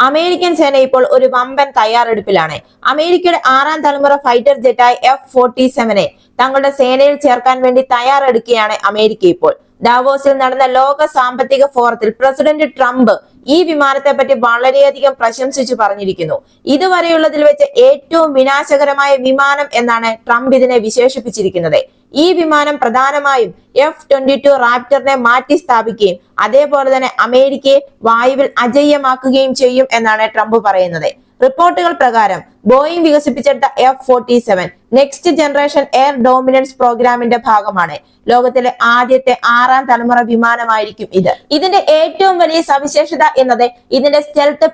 American സേന ഇപ്പോൾ ഒരു വമ്പൻ തയ്യാറെടുപ്പിലാണ്. അമേരിക്കയുടെ 6ാം തലമുറ ഫൈറ്റർ ജെറ്റായ F-47 തങ്ങളുടെ സേനയിൽ ചേർക്കാൻ വേണ്ടി തയ്യാറെടുക്കുകയാണ് അമേരിക്ക ഇപ്പോൾ. ഡാവോസിൽ നടന്ന ലോക സാമ്പത്തിക ഫോറത്തിൽ പ്രസിഡന്റ് ട്രംപ് ഈ വിമാനത്തെ പറ്റി വളരെയധികം പ്രശംസിച്ചു പറഞ്ഞിരിക്കുന്നു. ഇതുവരെയുള്ളതിൽ വെച്ച് ഏറ്റവും വിനാശകരമായ വിമാനം എന്നാണ് ട്രംപ് ഇതിനെ വിശേഷിപ്പിച്ചിരിക്കുന്നത്. ഈ വിമാനം പ്രധാനമായും F-22 റാപ്റ്ററിനെ മാറ്റി സ്ഥാപിക്കുകയും അതേപോലെ തന്നെ അമേരിക്കയെ വായുവിൽ അജയ്യമാക്കുകയും ചെയ്യും എന്നാണ് ട്രംപ് പറയുന്നത്. റിപ്പോർട്ടുകൾ പ്രകാരം ബോയിങ് വികസിപ്പിച്ചെടുത്ത F-47 next generation air dominance പ്രോഗ്രാമിന്റെ ഭാഗമാണ്. ലോകത്തിലെ ആദ്യത്തെ 6ാം തലമുറ വിമാനമായിരിക്കും ഇത്. ഇതിന്റെ ഏറ്റവും വലിയ സവിശേഷത എന്നത് ഇതിന്റെ സ്റ്റെൽത്ത്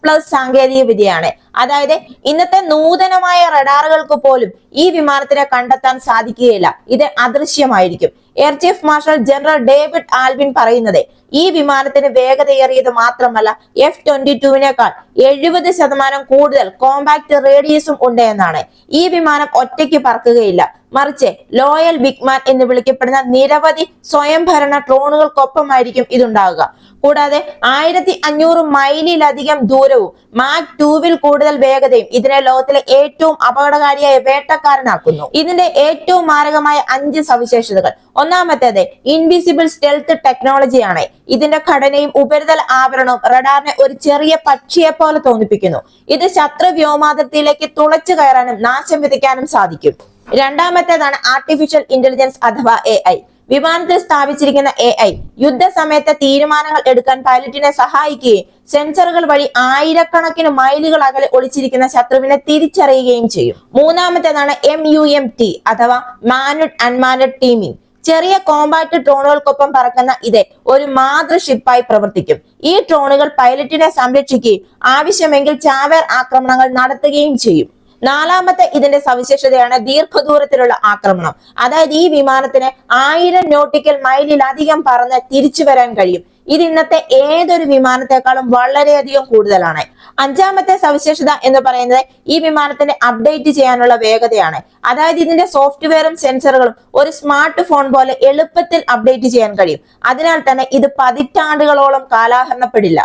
പ്ലസ് സാങ്കേതിക വിദ്യയാണ്. അതായത് ഇന്നത്തെ നൂതനമായ റഡാറുകൾക്ക് പോലും ഈ വിമാനത്തിനെ കണ്ടെത്താൻ സാധിക്കുകയില്ല. ഇത് അദൃശ്യമായിരിക്കും. Air chief marshal general David Alvin പറയുന്നത് ഈ വിമാനത്തിന് വേഗതയേറിയത് മാത്രമല്ല F-22വിനേക്കാൾ 70% കൂടുതൽ കോമ്പാക്ട് റേഡിയസും ഉണ്ട് എന്നാണ്. ഈ വിമാനം ഒറ്റയ്ക്ക് പറക്കുകയില്ല, മറിച്ച് ലോയൽ ബിഗ്മാൻ എന്ന് വിളിക്കപ്പെടുന്ന നിരവധി സ്വയംഭരണ ഡ്രോണുകൾക്കൊപ്പമായിരിക്കും ഇതുണ്ടാവുക. കൂടാതെ 1500 മൈലിലധികം ദൂരവും മാക് 2വിൽ കൂടുതൽ വേഗതയും ഇതിനെ ലോകത്തിലെ ഏറ്റവും അപകടകാരിയായ വേട്ടക്കാരനാക്കുന്നു. ഇതിന്റെ ഏറ്റവും മാരകമായ 5 സവിശേഷതകൾ. ഒന്നാമത്തേത് ഇൻവിസിബിൾ സ്റ്റെൽത്ത് ടെക്നോളജിയാണ്. ഇതിന്റെ ഘടനയും ഉപരിതല ആവരണവും റഡാറിനെ ഒരു ചെറിയ പക്ഷിയെ പോലെ തോന്നിപ്പിക്കുന്നു. ഇത് ശത്രു വ്യോമാതിർത്തിയിലേക്ക് തുളച്ചു കയറാനും നാശം വിതയ്ക്കാനും സാധിക്കും. രണ്ടാമത്തേതാണ് ആർട്ടിഫിഷ്യൽ ഇന്റലിജൻസ് അഥവാ AI. വിമാനത്തിൽ സ്ഥാപിച്ചിരിക്കുന്ന AI യുദ്ധസമയത്ത് തീരുമാനങ്ങൾ എടുക്കാൻ പൈലറ്റിനെ സഹായിക്കുകയും സെൻസറുകൾ വഴി ആയിരക്കണക്കിന് മൈലുകൾ അകലെ ഒളിച്ചിരിക്കുന്ന ശത്രുവിനെ തിരിച്ചറിയുകയും ചെയ്യും. മൂന്നാമത്തേതാണ് MUMT അഥവാ മാനുഡ് അൺമാനുഡ് ടീമിംഗ്. ചെറിയ കോമ്പാക്ട് ഡ്രോണുകൾക്കൊപ്പം പറക്കുന്ന ഇത് ഒരു മാതൃഷിപ്പായി പ്രവർത്തിക്കും. ഈ ഡ്രോണുകൾ പൈലറ്റിനെ സംരക്ഷിക്കുകയും ആവശ്യമെങ്കിൽ ചാവേർ ആക്രമണങ്ങൾ നടത്തുകയും ചെയ്യും. നാലാമത്തെ ഇതിന്റെ സവിശേഷതയാണ് ദീർഘദൂരത്തിലുള്ള ആക്രമണം. അതായത് ഈ വിമാനത്തിന് 1000 നോട്ടിക്കൽ മൈലിലധികം പറന്ന് തിരിച്ചു വരാൻ കഴിയും. ഇത് ഇന്നത്തെ ഏതൊരു വിമാനത്തെക്കാളും വളരെയധികം കൂടുതലാണ്. അഞ്ചാമത്തെ സവിശേഷത എന്ന് പറയുന്നത് ഈ വിമാനത്തിന്റെ അപ്ഡേറ്റ് ചെയ്യാനുള്ള വേഗതയാണ്. അതായത് ഇതിന്റെ സോഫ്റ്റ്വെയറും സെൻസറുകളും ഒരു സ്മാർട്ട് ഫോൺ പോലെ എളുപ്പത്തിൽ അപ്ഡേറ്റ് ചെയ്യാൻ കഴിയും. അതിനാൽ തന്നെ ഇത് പതിറ്റാണ്ടുകളോളം കാലാഹരണപ്പെടില്ല.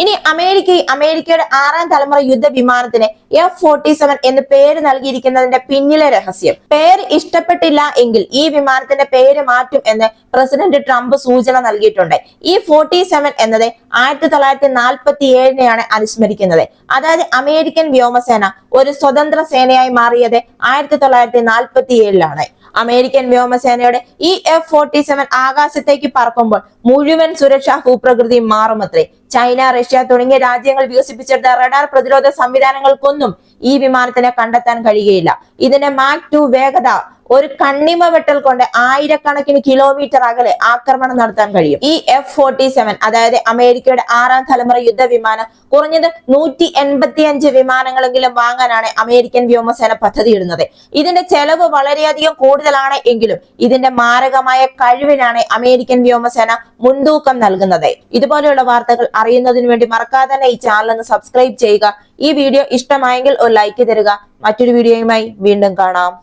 ഇനി അമേരിക്കയുടെ 6ാം തലമുറ യുദ്ധ വിമാനത്തിന് F-47 എന്ന് പേര് നൽകിയിരിക്കുന്നതിന്റെ പിന്നിലെ രഹസ്യം. പേര് ഇഷ്ടപ്പെട്ടില്ല എങ്കിൽ ഈ വിമാനത്തിന്റെ പേര് മാറ്റും എന്ന് പ്രസിഡന്റ് ട്രംപ് സൂചന നൽകിയിട്ടുണ്ട്. ഈ 47 എന്നത് 1947നെയാണ് അനുസ്മരിക്കുന്നത്. അതായത് അമേരിക്കൻ വ്യോമസേന ഒരു സ്വതന്ത്ര സേനയായി മാറിയത് 1947ലാണ്. അമേരിക്കൻ വ്യോമസേനയുടെ ഈ F-47 ആകാശത്തേക്ക് പറക്കുമ്പോൾ മുഴുവൻ സുരക്ഷാ ഭൂപ്രകൃതിയും മാറുമത്രേ. ചൈന, റഷ്യ തുടങ്ങിയ രാജ്യങ്ങൾ വികസിപ്പിച്ചെടുത്ത റഡാർ പ്രതിരോധ സംവിധാനങ്ങൾക്കൊന്നും ഈ വിമാനത്തിനെ കണ്ടെത്താൻ കഴിയുകയില്ല. ഇതിന്റെ മാക് 2 വേഗത ഒരു കണ്ണിമ വെട്ടൽ കൊണ്ട് ആയിരക്കണക്കിന് കിലോമീറ്റർ അകലെ ആക്രമണം നടത്താൻ കഴിയും. ഈ F-47 അതായത് അമേരിക്കയുടെ 6ാം തലമുറ യുദ്ധവിമാനം കുറഞ്ഞത് 185 വിമാനങ്ങളെങ്കിലും വാങ്ങാനാണ് അമേരിക്കൻ വ്യോമസേന പദ്ധതിയിടുന്നത്. ഇതിന്റെ ചെലവ് വളരെയധികം കൂടുതലാണ് എങ്കിലും ഇതിന്റെ മാരകമായ കഴിവിനാണ് അമേരിക്കൻ വ്യോമസേന മുൻതൂക്കം നൽകുന്നത്. ഇതുപോലെയുള്ള വാർത്തകൾ അറിയുന്നതിന് വേണ്ടി മറക്കാതെ തന്നെ ഈ ചാനൽ ഒന്ന് സബ്സ്ക്രൈബ് ചെയ്യുക. ഈ വീഡിയോ ഇഷ്ടമായെങ്കിൽ ഒരു ലൈക്ക് തരിക. മറ്റൊരു വീഡിയോയുമായി വീണ്ടും കാണാം.